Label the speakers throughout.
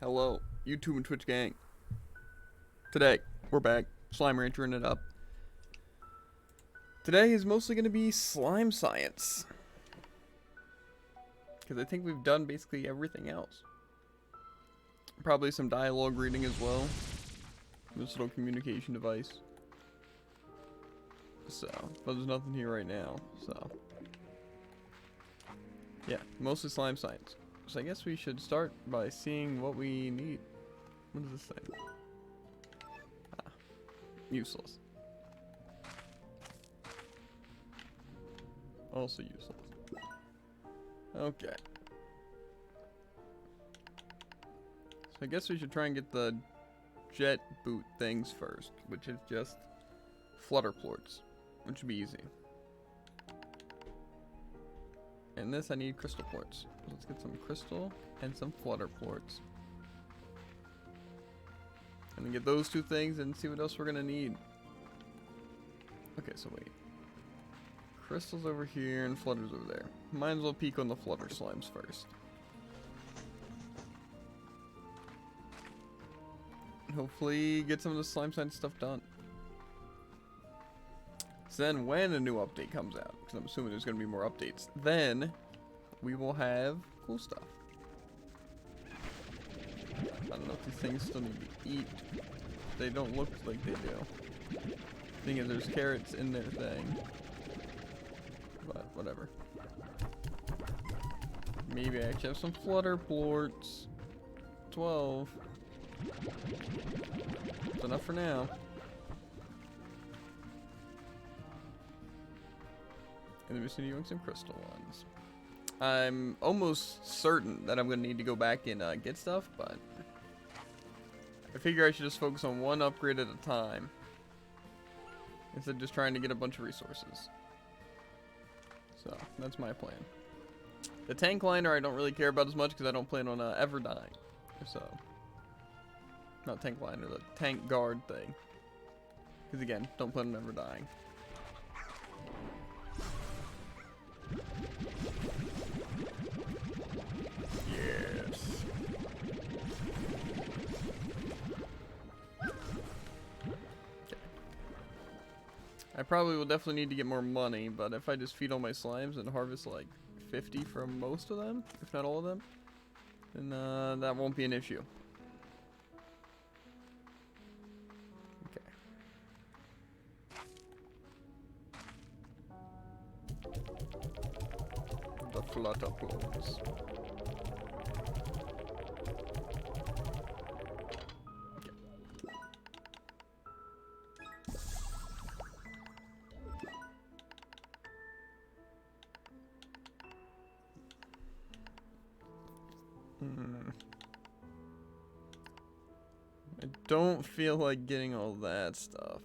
Speaker 1: Hello, YouTube and Twitch gang. Today, we're back, Slime Ranchering it up. Today is mostly going to be slime science. Because I think we've done basically everything else. Probably some dialogue reading as well. This little communication device. So, but there's nothing here right now, so. Yeah, mostly slime science. So I guess we should start by seeing what we need. What is this thing? Ah, useless. Also useless. Okay. So I guess we should try and get the jet boot things first, which is just flutter plorts, which would be easy. And this I need crystal plorts. Let's get some crystal and some flutter plorts. And then get those two things and see what else we're gonna need. Okay, so wait. Crystals over here and flutters over there. Might as well peek on the flutter slimes first. Hopefully get some of the slime science stuff done. So then when a new update comes out, because I'm assuming there's going to be more updates, then we will have cool stuff. I don't know if these things still need to eat. They don't look like they do. Thing is, there's carrots in their thing. But whatever. Maybe I actually have some flutter plorts. 12. That's enough for now. And then we're just using some crystal ones. I'm almost certain that I'm going to need to go back and get stuff, but I figure I should just focus on one upgrade at a time instead of just trying to get a bunch of resources. So, that's my plan. The tank liner I don't really care about as much because I don't plan on ever dying. So, not tank liner, the tank guard thing. Because again, don't plan on ever dying. Yes. Okay. I probably will definitely need to get more money, but if I just feed all my slimes and harvest like 50 from most of them, if not all of them, then that won't be an issue. Okay. The flutter plorts. I don't feel like getting all that stuff.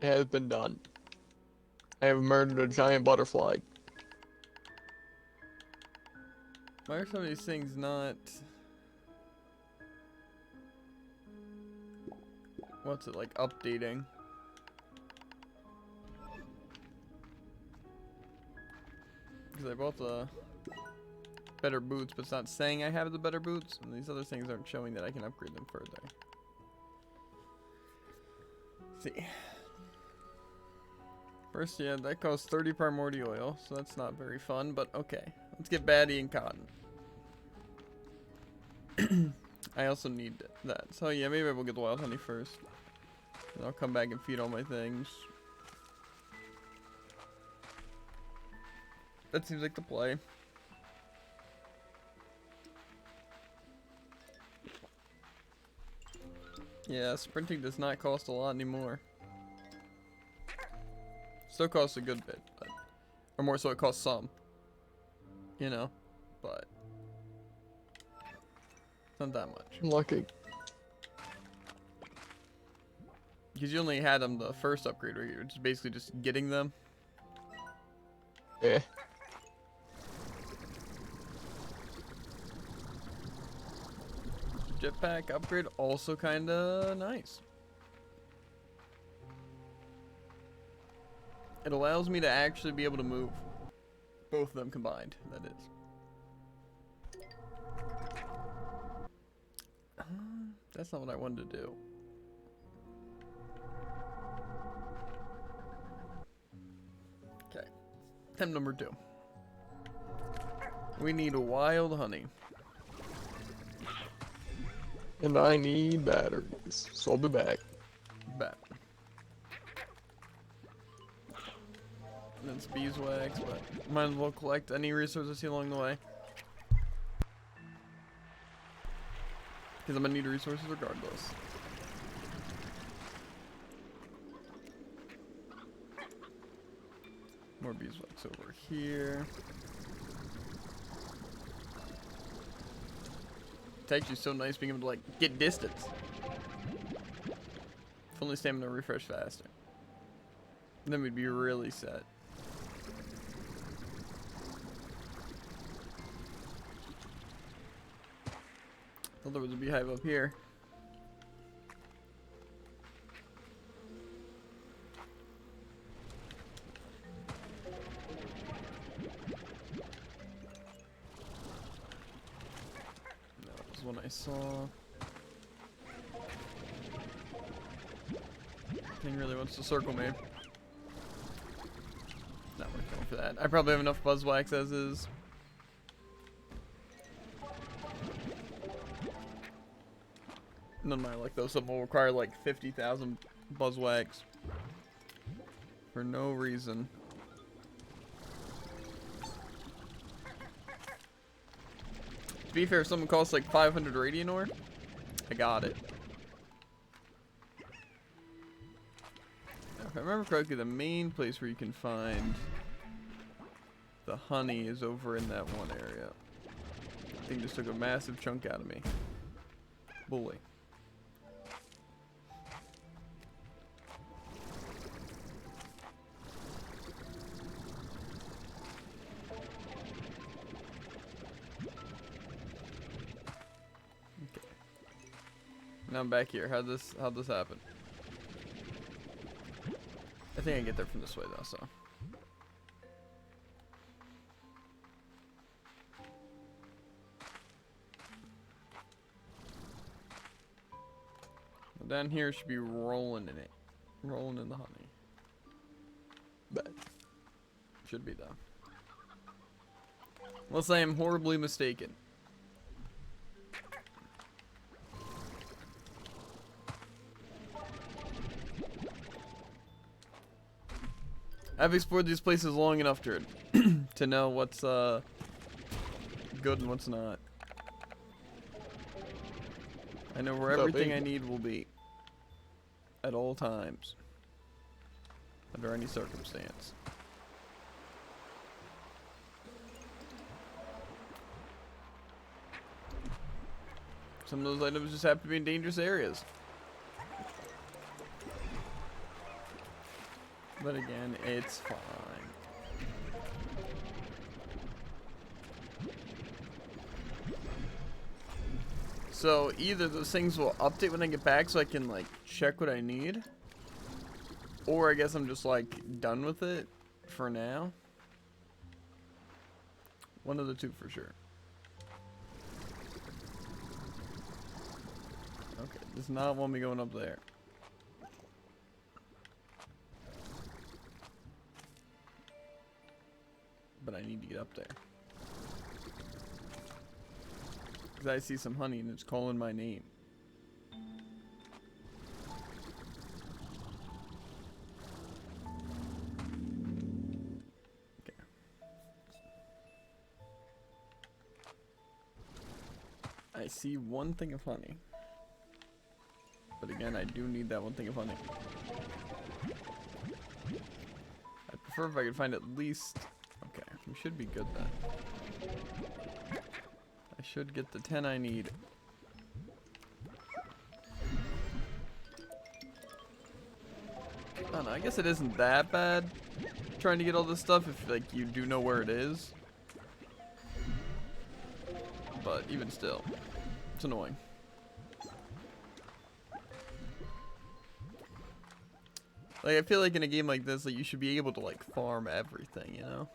Speaker 2: It has been done. I have murdered a giant butterfly.
Speaker 1: Why are some of these things not... What's it like updating? Because I bought the better boots, but it's not saying I have the better boots, and these other things aren't showing that I can upgrade them further. Let's see. First, yeah, that costs 30 primordial oil, so that's not very fun, but okay. Let's get Batty and Cotton. I also need that. So yeah, maybe I will get the wild honey first. And I'll come back and feed all my things. That seems like the play. Yeah, sprinting does not cost a lot anymore. Still costs a good bit, but... Or more so it costs some. You know? But... It's not that much.
Speaker 2: Lucky.
Speaker 1: Because you only had them the first upgrade right here, which is basically just getting them.
Speaker 2: Yeah.
Speaker 1: Jetpack upgrade also kinda nice. It allows me to actually be able to move. Both of them combined, that is. That's not what I wanted to do. Okay. Attempt number 2. We need wild honey.
Speaker 2: And I need batteries, so I'll be back.
Speaker 1: Bet. That's beeswax, but might as well collect any resources I see along the way. Because I'm gonna need resources regardless. More beeswax over here. It's actually so nice being able to like get distance. If only stamina refresh faster. Then we'd be really set. Thought there was a beehive up here. No, that was one I saw. Thing really wants to circle me. Not worth going for that. I probably have enough buzzwax as is. None of my luck though, some will require like 50,000 buzzwax for no reason. To be fair, if something costs like 500 radiant ore, I got it. Now, if I remember correctly, the main place where you can find the honey is over in that one area. I think just took a massive chunk out of me. Bully. Now I'm back here. How'd this happen? I think I can get there from this way though, so. Well, down here should be rolling in it. Rolling in the honey.
Speaker 2: But
Speaker 1: Should be though. Unless I am horribly mistaken. I've explored these places long enough to know what's good and what's not. I know where everything I need will be at all times, under any circumstance. Some of those items just happen to be in dangerous areas. But again, it's fine. So either those things will update when I get back so I can like check what I need. Or I guess I'm just like done with it for now. One of the two for sure. Okay, does not want me going up there. But I need to get up there. Because I see some honey and it's calling my name. Okay. I see one thing of honey. But again, I do need that one thing of honey. I'd prefer if I could find at least... Okay, we should be good then. I should get the 10 I need. I don't know, I guess it isn't that bad trying to get all this stuff if like you do know where it is. But even still, it's annoying. Like, I feel like in a game like this, like, you should be able to, like, farm everything, you know?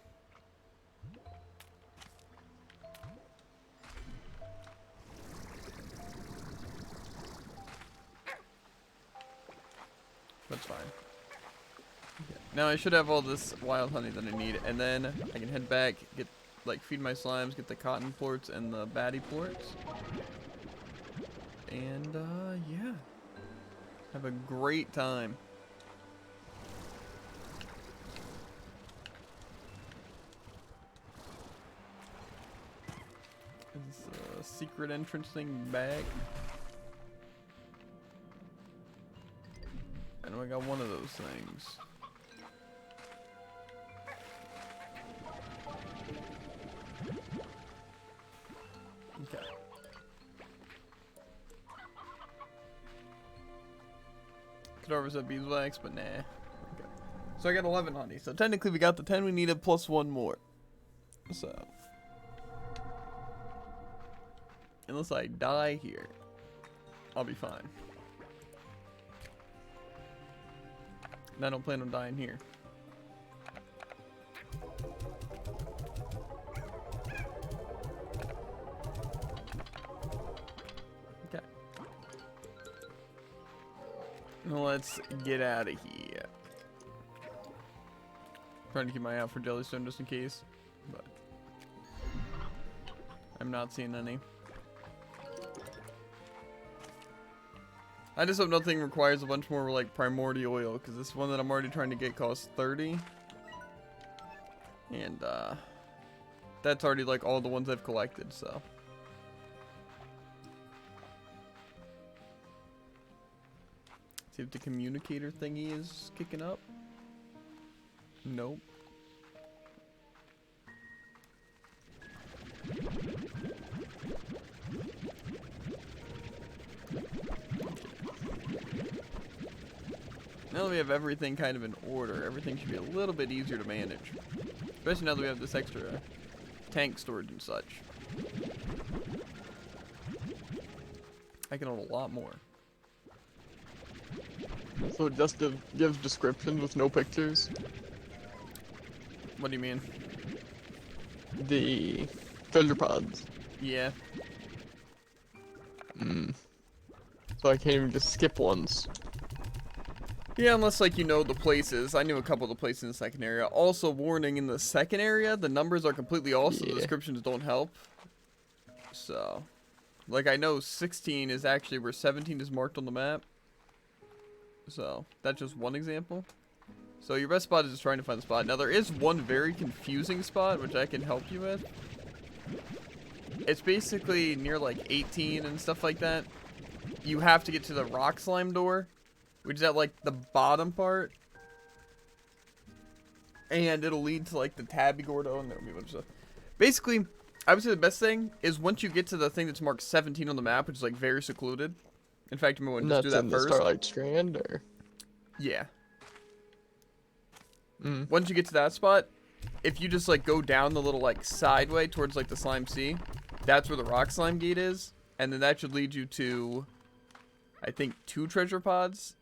Speaker 1: That's fine. Okay. Now I should have all this wild honey that I need, and then I can head back, get, like, feed my slimes, get the cotton plorts and the baddie plorts. And, yeah. Have a great time. Is a secret entrance thing back? I know I got one of those things. Okay. Could harvest that beeswax, but nah. Okay. So I got 11 honey. So technically we got the 10 we needed plus one more. So. Unless I die here, I'll be fine. And I don't plan on dying here. Okay. Now let's get out of here. Trying to keep my eye out for jellystone just in case, but I'm not seeing any. I just hope nothing requires a bunch more like primordial oil, because this one that I'm already trying to get costs 30. And that's already like all the ones I've collected, so. See if the communicator thingy is kicking up. Nope. Now that we have everything kind of in order, everything should be a little bit easier to manage. Especially now that we have this extra tank storage and such. I can hold a lot more.
Speaker 2: So it just gives descriptions with no pictures.
Speaker 1: What do you mean?
Speaker 2: The treasure pods.
Speaker 1: Yeah.
Speaker 2: So I can't even just skip ones.
Speaker 1: Yeah, unless like you know the places. I knew a couple of the places in the second area. Also, warning, in the second area, the numbers are completely off, so the descriptions don't help. So, like I know 16 is actually where 17 is marked on the map. So, that's just one example. So your best spot is just trying to find the spot. Now there is one very confusing spot, which I can help you with. It's basically near like 18 and stuff like that. You have to get to the rock slime door, which is at like the bottom part. And it'll lead to like the Tabby Gordo, and there'll be a bunch of stuff. Basically, I would say the best thing is once you get to the thing that's marked 17 on the map, which is like very secluded. In fact, you might want to just do that first.
Speaker 2: The Starlight Strand, or?
Speaker 1: Yeah. Once you get to that spot, if you just like go down the little like sideway towards like the Slime Sea, that's where the rock slime gate is, and then that should lead you to, I think, 2 treasure pods,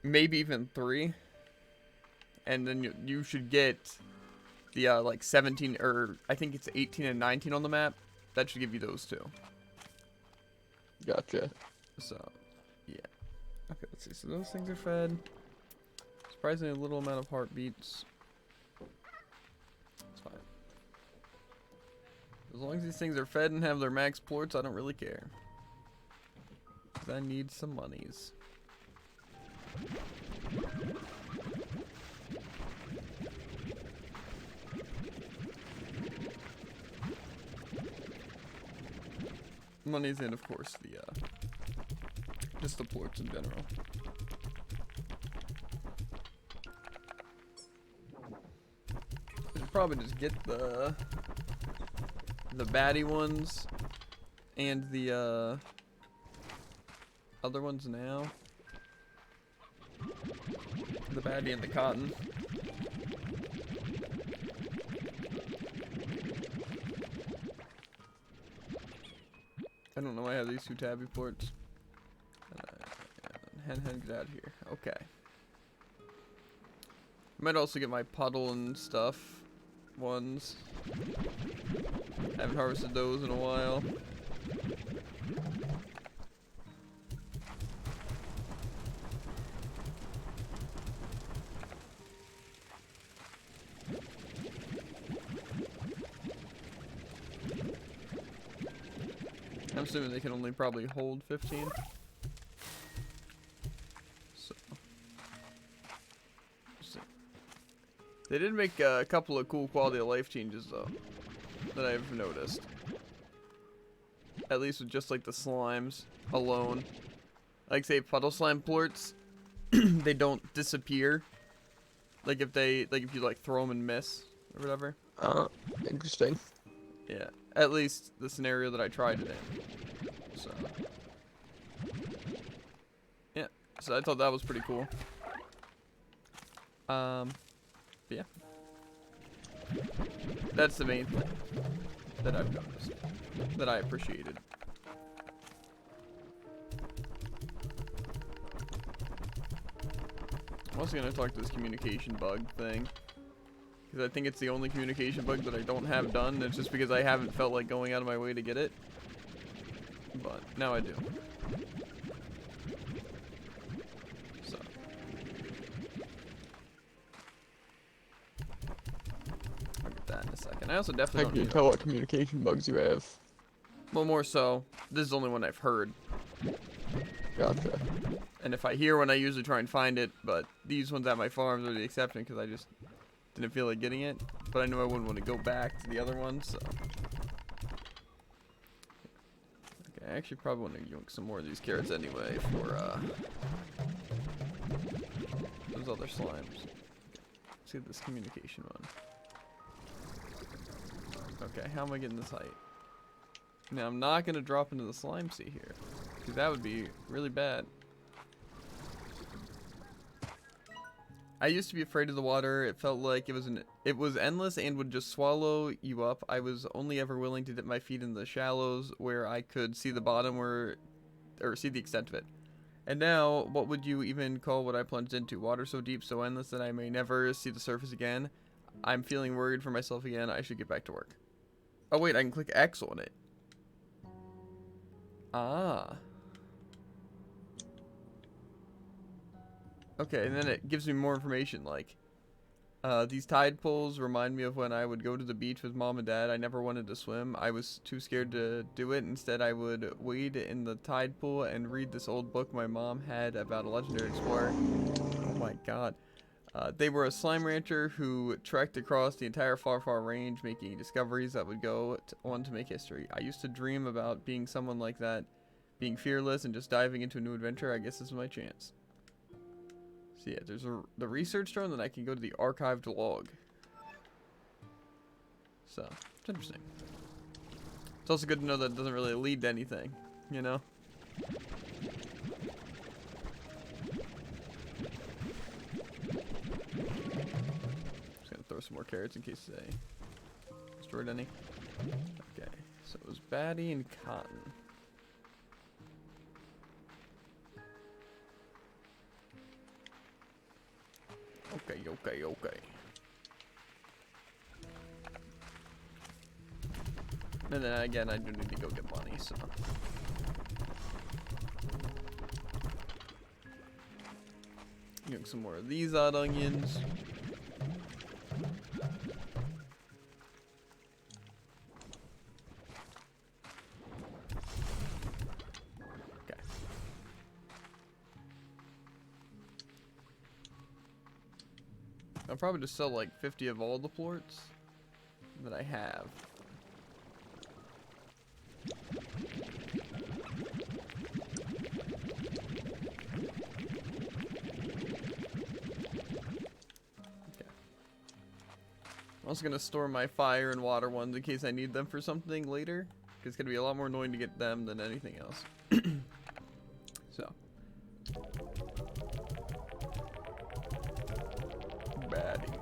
Speaker 1: maybe even 3, and then you should get the like 17, or I think it's 18 and 19 on the map. That should give you those 2.
Speaker 2: Gotcha.
Speaker 1: So, yeah. Okay, let's see. So those things are fed. Surprisingly little amount of heartbeats. It's fine. As long as these things are fed and have their max plorts, I don't really care. 'Cause I need some monies. Monies and of course the just the plorts in general. Probably just get the baddie ones and the other ones now. The baddie and the cotton. I don't know why I have these 2 Tabby plorts. Hen, get out of here. Okay. Might also get my puddle and stuff ones. Haven't harvested those in a while. I'm assuming they can only probably hold 15. So. They did make a couple of cool quality of life changes though, that I've noticed. At least with just like the slimes alone. Like say puddle slime plorts, they don't disappear. Like if you like throw them and miss or whatever.
Speaker 2: Interesting.
Speaker 1: Yeah, at least the scenario that I tried it in. So. Yeah, so I thought that was pretty cool. Yeah. That's the main thing that I've noticed, that I appreciated. I'm also gonna talk to this communication bug thing, because I think it's the only communication bug that I don't have done. It's just because I haven't felt like going out of my way to get it, but now I do. So. I'll get that in a second. I also
Speaker 2: How
Speaker 1: definitely
Speaker 2: can
Speaker 1: don't
Speaker 2: you
Speaker 1: need
Speaker 2: tell what communication bugs you have?
Speaker 1: well, more so, this is the only one I've heard.
Speaker 2: Gotcha.
Speaker 1: And if I hear one, I usually try and find it, but these ones at my farms are the exception because I just didn't feel like getting it. But I knew I wouldn't want to go back to the other ones, so. Okay, I actually probably want to yoink some more of these carrots anyway for, those other slimes. Let's get this communication one. Okay, how am I getting this height? Now, I'm not going to drop into the slime sea here, because that would be really bad. I used to be afraid of the water. It felt like it was endless and would just swallow you up. I was only ever willing to dip my feet in the shallows where I could see the bottom or see the extent of it. And now, what would you even call what I plunged into? Water so deep, so endless that I may never see the surface again. I'm feeling worried for myself again. I should get back to work. Oh wait, I can click X on it. Ah. Okay, and then it gives me more information, like, these tide pools remind me of when I would go to the beach with mom and dad. I never wanted to swim. I was too scared to do it. Instead, I would wade in the tide pool and read this old book my mom had about a legendary explorer. Oh my god. They were a slime rancher who trekked across the entire far, far range, making discoveries that would go on to make history. I used to dream about being someone like that, being fearless and just diving into a new adventure. I guess this is my chance. So yeah, there's the research drone, then I can go to the archived log. So, it's interesting. It's also good to know that it doesn't really lead to anything, you know? Just gonna throw some more carrots in case they destroyed any. Okay, so it was Batty and Cotton. Okay. And then again, I do need to go get money, so. Getting some more of these odd onions. Okay. I'll probably just sell like 50 of all the plorts that I have. I'm also gonna store my fire and water ones in case I need them for something later. Because it's gonna be a lot more annoying to get them than anything else. So. Baddie.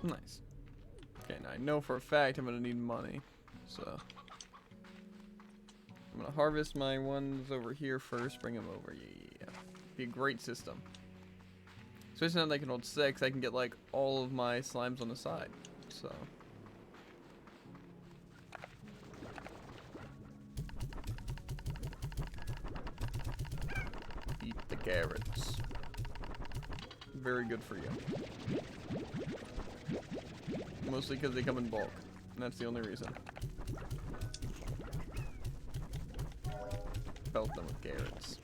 Speaker 1: Nice. Okay, now I know for a fact I'm gonna need money, so I'm gonna harvest my ones over here first, bring them over. Yeah, be a great system. Especially now that I can hold 6, I can get like all of my slimes on the side. So eat the carrots. Very good for you. Mostly because they come in bulk, and that's the only reason. Belt them with carrots.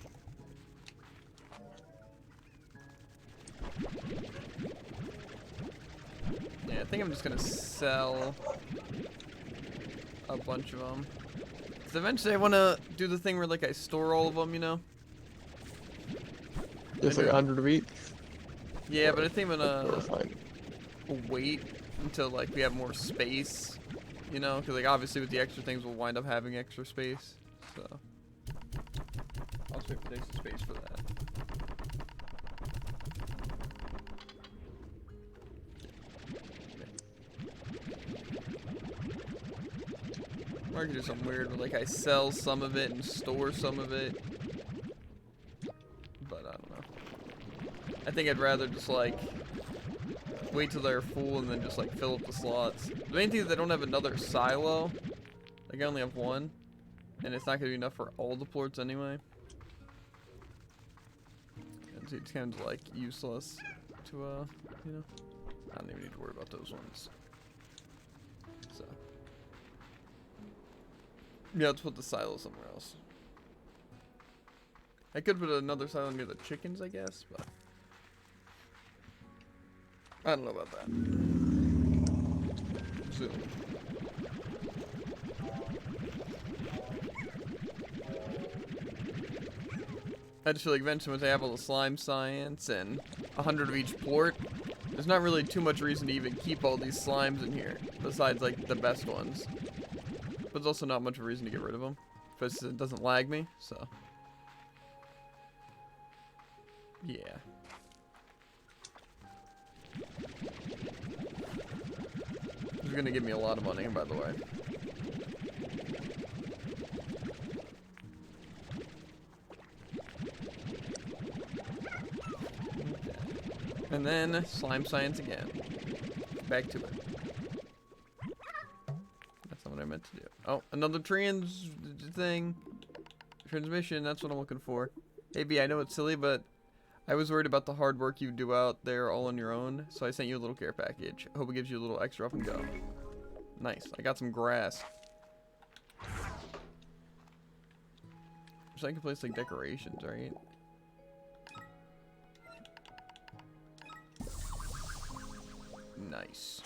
Speaker 1: Yeah, I think I'm just gonna sell a bunch of them. Cause eventually I wanna do the thing where like I store all of them, you know?
Speaker 2: Just like 100 of each.
Speaker 1: Yeah, but I think I'm gonna
Speaker 2: Fine.
Speaker 1: wait until like we have more space, you know? Cause like obviously with the extra things we'll wind up having extra space, so I'll save the extra space for that. Or I could do something weird where like I sell some of it and store some of it. But I don't know. I think I'd rather just like wait till they're full and then just like fill up the slots. The main thing is they don't have another silo. Like I only have one. And it's not gonna be enough for all the plorts anyway. And so it's kind of like useless to you know. I don't even need to worry about those ones. So yeah, let's put the silo somewhere else. I could put another silo near the chickens, I guess, but I don't know about that. Zoom. I just feel like eventually once I have all the slime science and 100 of each plort, there's not really too much reason to even keep all these slimes in here, besides like the best ones. But there's also not much of a reason to get rid of them, because it doesn't lag me, so. Yeah. This is gonna give me a lot of money, by the way. And then slime science again. Back to it. That's not what I meant to do. Oh, another transmission. That's what I'm looking for. Hey B, I know it's silly, but I was worried about the hard work you do out there all on your own, so I sent you a little care package. I hope it gives you a little extra up and go. Nice. I got some grass. So I can place like decorations, right? Nice.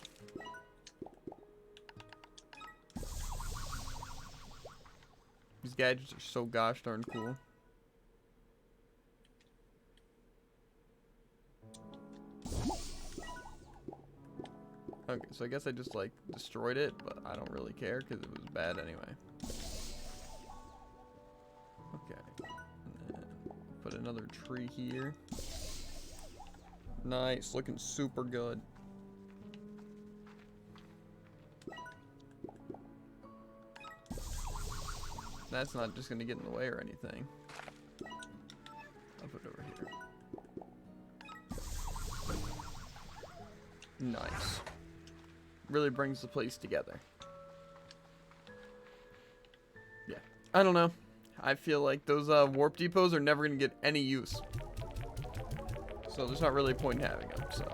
Speaker 1: These gadgets are so gosh darn cool. Okay, so I guess I just like destroyed it, but I don't really care because it was bad anyway. Okay. And then put another tree here. Nice, looking super good. That's not just gonna get in the way or anything. I'll put it over here. Nice. Really brings the place together. Yeah. I don't know. I feel like those warp depots are never gonna get any use. So there's not really a point in having them, so.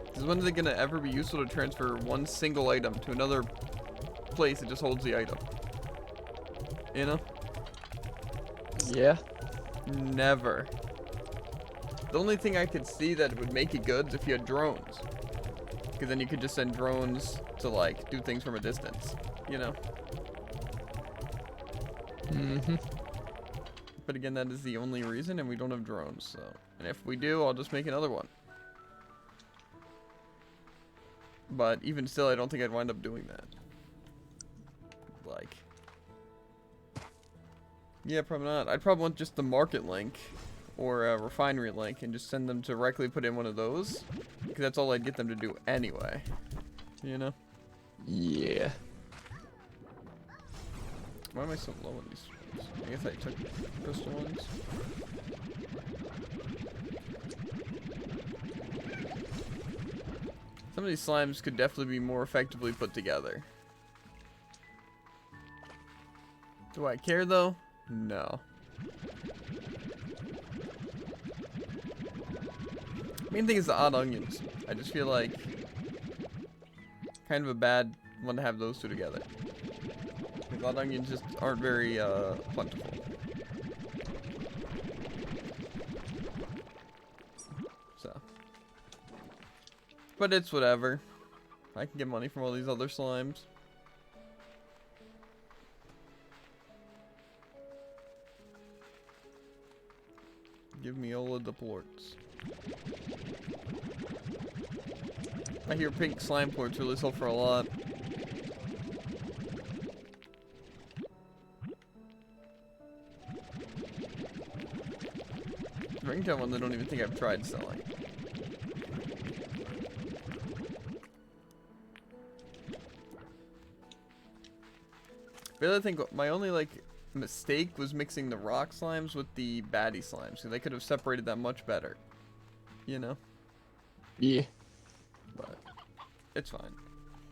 Speaker 1: Because when is it gonna ever be useful to transfer one single item to another place that just holds the item? You know?
Speaker 2: Yeah.
Speaker 1: Never. The only thing I could see that would make it good is if you had drones. Because then you could just send drones to like do things from a distance, you know?
Speaker 2: Mm-hmm.
Speaker 1: But again, that is the only reason, and we don't have drones, so. And if we do, I'll just make another one. But even still, I don't think I'd wind up doing that. Like. Yeah, probably not. I'd probably want just the market link. or a refinery link and just send them to directly put in one of those. Because that's all I'd get them to do anyway. You know?
Speaker 2: Yeah.
Speaker 1: Why am I so low on these ones? I guess I took crystal ones. Some of these slimes could definitely be more effectively put together. Do I care though? No. Main thing is the odd onions. I just feel like kind of a bad one to have those two together. Because odd onions just aren't very plentiful. So. But it's whatever. I can get money from all these other slimes. Give me all of the plorts. I hear pink slime plorts really sell for a lot. Ringtail one I don't even think I've tried selling. Really, I think my only like mistake was mixing the rock slimes with the baddie slimes, so they could have separated that much better. You know?
Speaker 2: Yeah.
Speaker 1: But it's fine.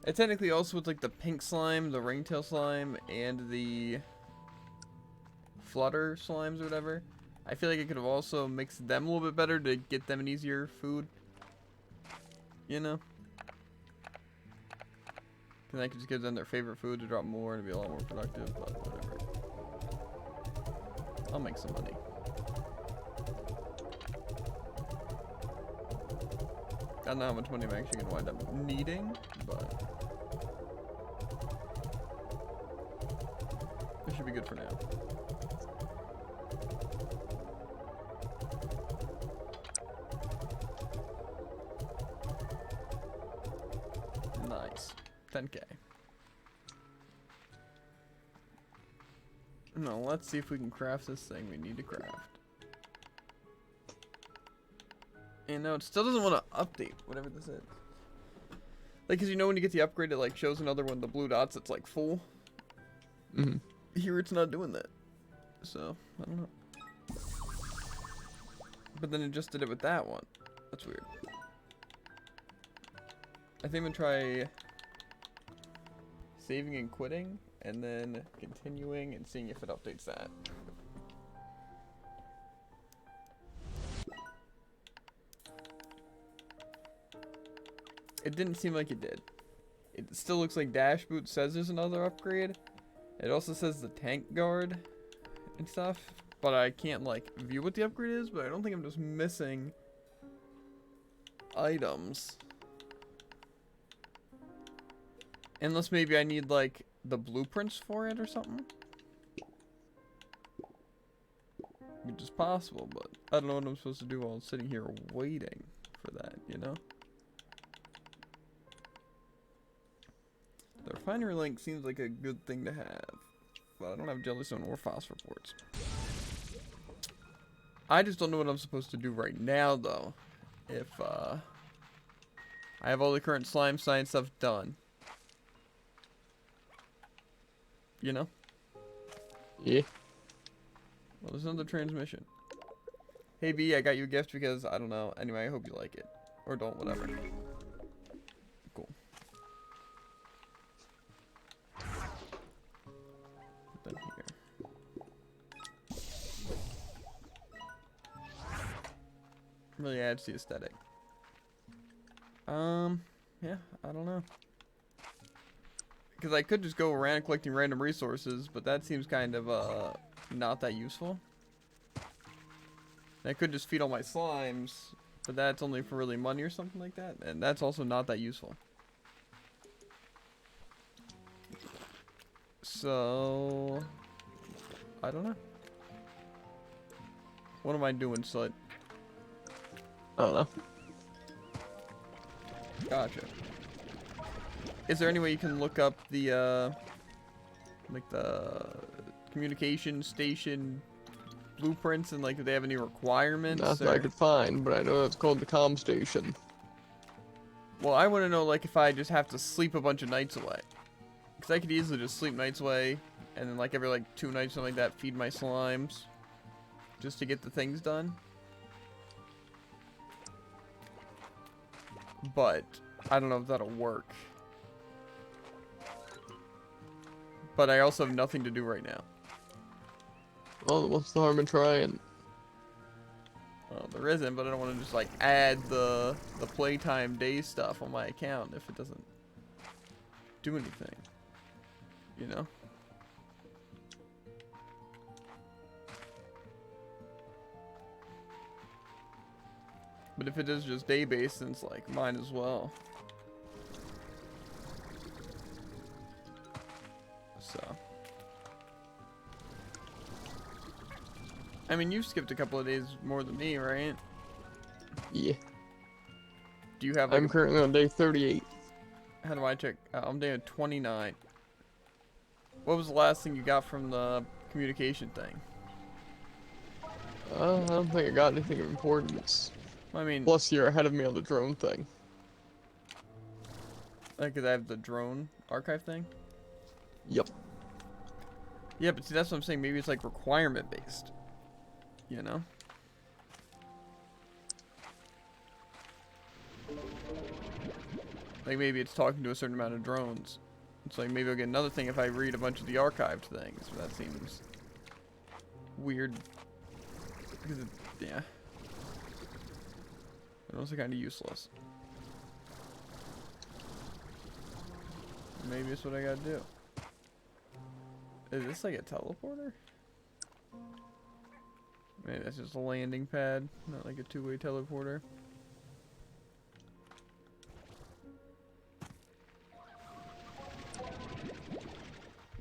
Speaker 1: It technically also with like the pink slime, the ringtail slime, and the flutter slimes or whatever. I feel like I could have also mixed them a little bit better to get them an easier food. You know? Because I could just give them their favorite food to drop more and be a lot more productive, but whatever. I'll make some money. I don't know how much money I'm actually going to wind up needing, but this should be good for now. Nice. 10K. No, let's see if we can craft this thing we need to craft. And no, it still doesn't want to update whatever this is. Like, cause you know when you get the upgrade, it like shows another one, the blue dots, it's like full.
Speaker 2: Mm-hmm.
Speaker 1: Here it's not doing that. So, I don't know. But then it just did it with that one. That's weird. I think I'm gonna try saving and quitting, and then continuing and seeing if it updates that. It didn't seem like it did. It still looks like Dash Boot says there's another upgrade. It also says the tank guard and stuff, but I can't like view what the upgrade is, but I don't think I'm just missing items. Unless maybe I need like the blueprints for it or something. Which is possible, but I don't know what I'm supposed to do while sitting here waiting for that, you know? The refinery link seems like a good thing to have, but I don't have jellystone or phosphor quartz. I just don't know what I'm supposed to do right now, though. If I have all the current slime science stuff done. You know?
Speaker 2: Yeah.
Speaker 1: Well, there's another transmission. Hey B, I got you a gift because, I don't know. Anyway, I hope you like it. Or don't, whatever. Cool. Put that here. Really adds to the aesthetic. Yeah, I don't know. Because I could just go around collecting random resources, but that seems kind of, not that useful. And I could just feed all my slimes, but that's only for really money or something like that, and that's also not that useful. So, I don't know. What am I doing, Slut?
Speaker 2: I don't know.
Speaker 1: Gotcha. Is there any way you can look up the, like the communication station blueprints and like if they have any requirements.
Speaker 2: Not that I could find, but I know it's called the comm station.
Speaker 1: Well, I want to know like if I just have to sleep a bunch of nights away, because I could easily just sleep nights away, and then like every like 2 nights something like that, feed my slimes, just to get the things done. But I don't know if that'll work. But I also have nothing to do right now.
Speaker 2: Well, what's the harm in trying?
Speaker 1: Well, there isn't, but I don't want to just like add the playtime day stuff on my account if it doesn't do anything. You know? But if it is just day based, then it's like mine as well. So. I mean, you've skipped a couple of days more than me, right?
Speaker 2: Yeah.
Speaker 1: Do you have like
Speaker 2: I'm currently on day 38.
Speaker 1: How do I check? I'm day 29. What was the last thing you got from the communication thing?
Speaker 2: I don't think I got anything of importance.
Speaker 1: I mean,
Speaker 2: Plus, you're ahead of me on the drone thing.
Speaker 1: like, 'cause I have the drone archive thing?
Speaker 2: Yep.
Speaker 1: Yeah, but see, that's what I'm saying. Maybe it's like requirement based. You know? Like, maybe it's talking to a certain amount of drones. It's like, maybe I'll get another thing if I read a bunch of the archived things. But that seems weird. Because it, yeah. But also kind of useless. Maybe it's what I gotta do. Is this like a teleporter? Maybe that's just a landing pad, not like a two-way teleporter.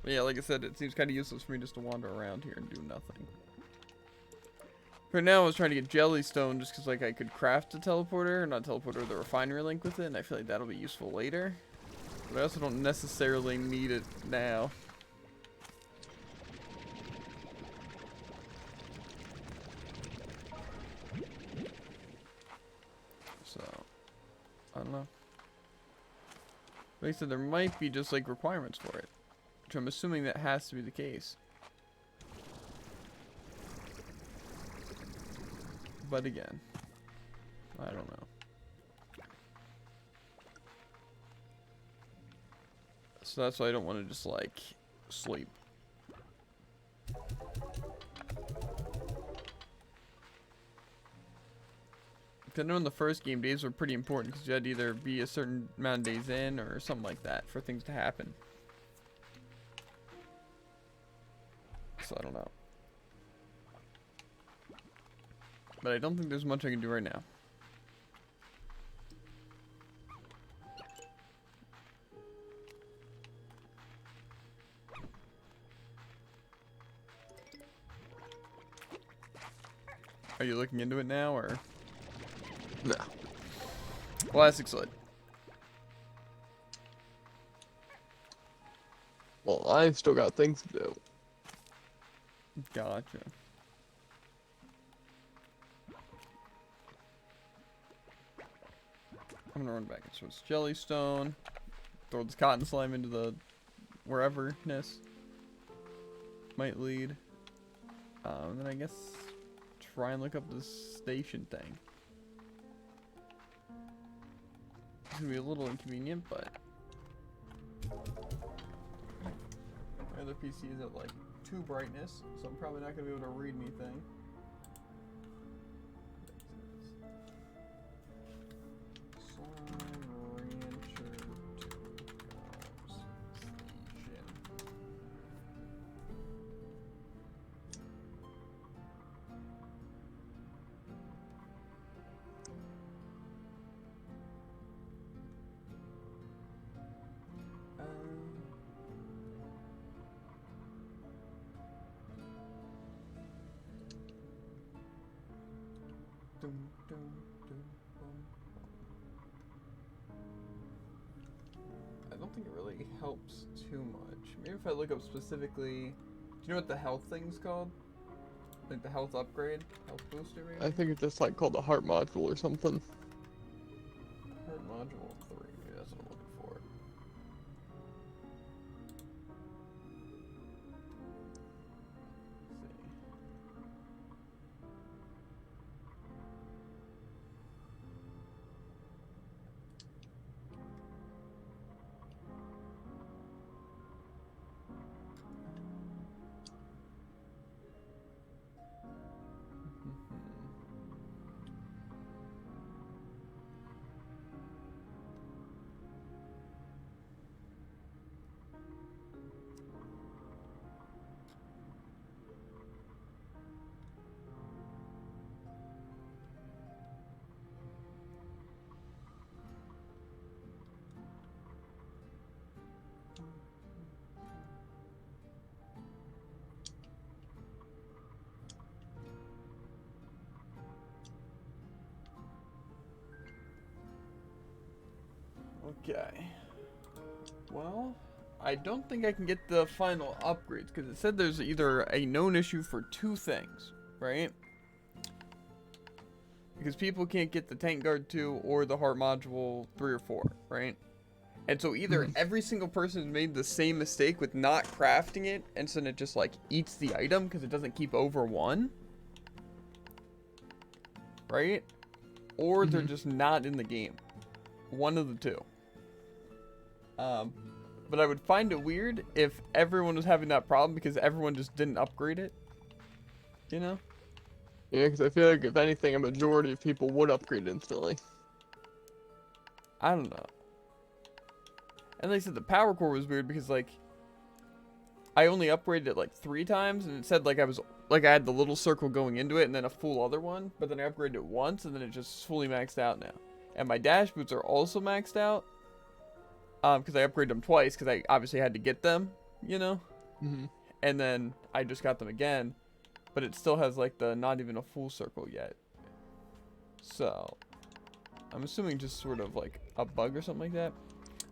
Speaker 1: But yeah, like I said, it seems kind of useless for me just to wander around here and do nothing. For now, I was trying to get Jellystone just because like I could craft a teleporter, not teleporter, the refinery link with it, and I feel like that'll be useful later. But I also don't necessarily need it now. So, I don't know. Like I said, there might be just like requirements for it, which I'm assuming that has to be the case. But again, I don't know. So that's why I don't want to just like sleep. I know in the first game, days were pretty important because you had to either be a certain amount of days in or something like that for things to happen. So I don't know. But I don't think there's much I can do right now. Are you looking into it now, or?
Speaker 2: No.
Speaker 1: Well, that's excellent.
Speaker 2: Well, I've still got things to do.
Speaker 1: Gotcha. I'm gonna run back and switch Jellystone. Throw this cotton slime into the wherever-ness might lead. And then I guess try and look up this station thing. It's gonna be a little inconvenient, but my other PC is at like 2 brightness, so I'm probably not gonna be able to read anything. I don't think it really helps too much. Maybe if I look up specifically, do you know what the health thing's called? Like the health upgrade? Health booster, maybe?
Speaker 2: I think it's just like called the heart module or something.
Speaker 1: Heart module 3. Maybe that's what I'm looking for. Let's see. Okay. Well, I don't think I can get the final upgrades because it said there's either a known issue for 2 things, right? Because people can't get the Tank Guard 2 or the Heart Module 3 or 4, right? And so either every single person has made the same mistake with not crafting it, and so then it just like eats the item because it doesn't keep over 1, right? Or they're just not in the game. One of the 2. But I would find it weird if everyone was having that problem because everyone just didn't upgrade it. You know?
Speaker 2: Yeah, because I feel like if anything, a majority of people would upgrade instantly.
Speaker 1: I don't know. And like I said, the power core was weird because like I only upgraded it like 3 times, and it said like I had the little circle going into it and then a full other one, but then I upgraded it once and then it just fully maxed out now. And my dash boots are also maxed out. Because I upgraded them twice because I obviously had to get them, you know? And then I just got them again, but it still has like the not even a full circle yet. So I'm assuming just sort of like a bug or something like that.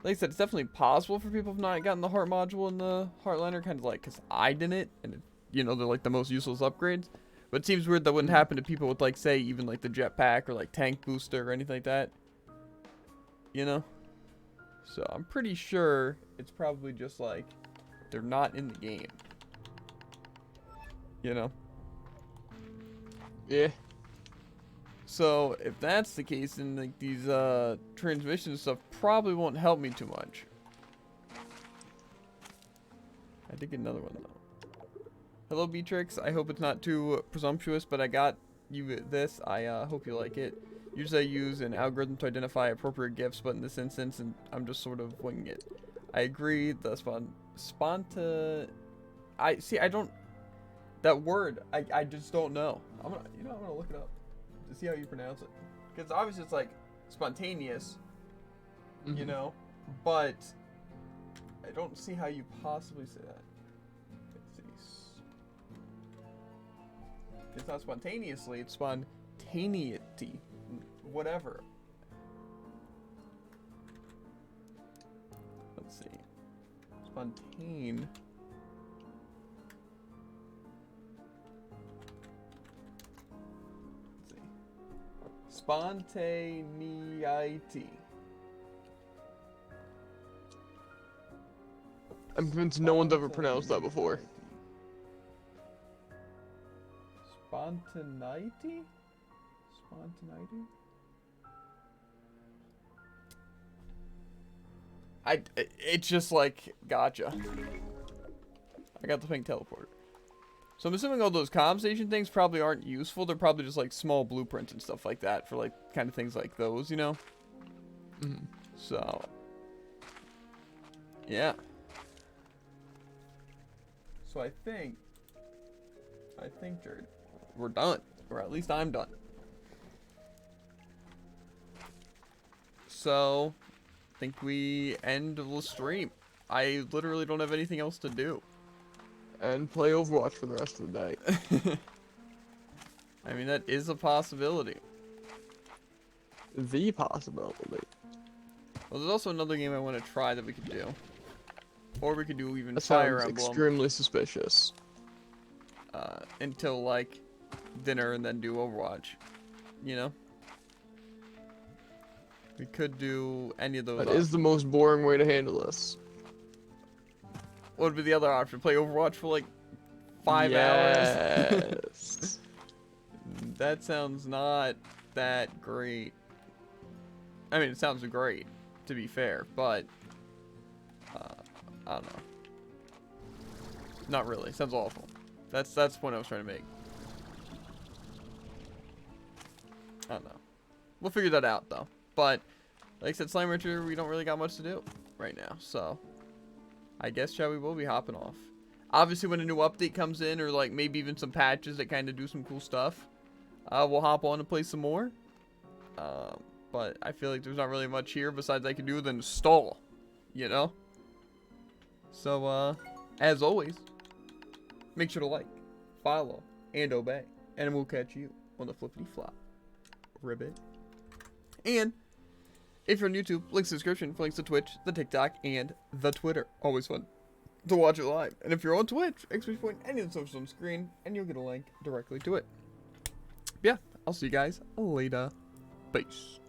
Speaker 1: Like I said, it's definitely possible for people who have not gotten the heart module and the heartliner, kind of like because I didn't, and it, you know, they're like the most useless upgrades. But it seems weird that wouldn't happen to people with like, say, even like the jetpack or like tank booster or anything like that. You know? So I'm pretty sure it's probably just like they're not in the game. You know?
Speaker 2: Yeah.
Speaker 1: So if that's the case, then like these transmission stuff probably won't help me too much. I did get another one though. Hello Beatrix, I hope it's not too presumptuous, but I got you this. I hope you like it. Usually I use an algorithm to identify appropriate gifts, but in this instance, and I'm just sort of winging it. I agree. The I don't. That word, I just don't know. I'm gonna look it up to see how you pronounce it, because obviously it's like spontaneous, you know, but I don't see how you possibly say that. Let's see. It's not spontaneously. It's spontaneity. Whatever. Let's see. Spontane. Let's see. Spontaneity.
Speaker 2: I'm convinced no one's ever pronounced that before.
Speaker 1: Spontaneity? Spontaneity? It's just like, gotcha. I got the pink teleporter. So I'm assuming all those comm station things probably aren't useful. They're probably just like small blueprints and stuff like that for like kind of things like those, you know? So, yeah. So I think, Jared, we're done. Or at least I'm done. So, I think we end the stream. I literally don't have anything else to do.
Speaker 2: And play Overwatch for the rest of the day.
Speaker 1: I mean, that is a possibility.
Speaker 2: The possibility.
Speaker 1: Well, there's also another game I want to try that we could do. Or we could do even
Speaker 2: That
Speaker 1: Fire
Speaker 2: sounds
Speaker 1: Emblem.
Speaker 2: extremely suspicious.
Speaker 1: Until, like, dinner and then do Overwatch. You know? We could do any of those.
Speaker 2: That is the most boring way to handle this.
Speaker 1: What would be the other option? Play Overwatch for like 5 hours?
Speaker 2: Yes.
Speaker 1: That sounds not that great. I mean, it sounds great, to be fair, but I don't know. Not really. Sounds awful. That's the point I was trying to make. I don't know. We'll figure that out though. But like I said, Slime Rancher, we don't really got much to do right now, so I guess we will be hopping off. Obviously, when a new update comes in, or like maybe even some patches that kind of do some cool stuff, we'll hop on and play some more. But I feel like there's not really much here besides I can do than stall, you know? So, as always, make sure to like, follow, and obey. And we'll catch you on the flippity flop. Ribbit. And if you're on YouTube, links in the description for links to Twitch, the TikTok, and the Twitter. Always fun to watch it live. And if you're on Twitch, expect point any of the socials on the screen, and you'll get a link directly to it. Yeah, I'll see you guys later. Peace.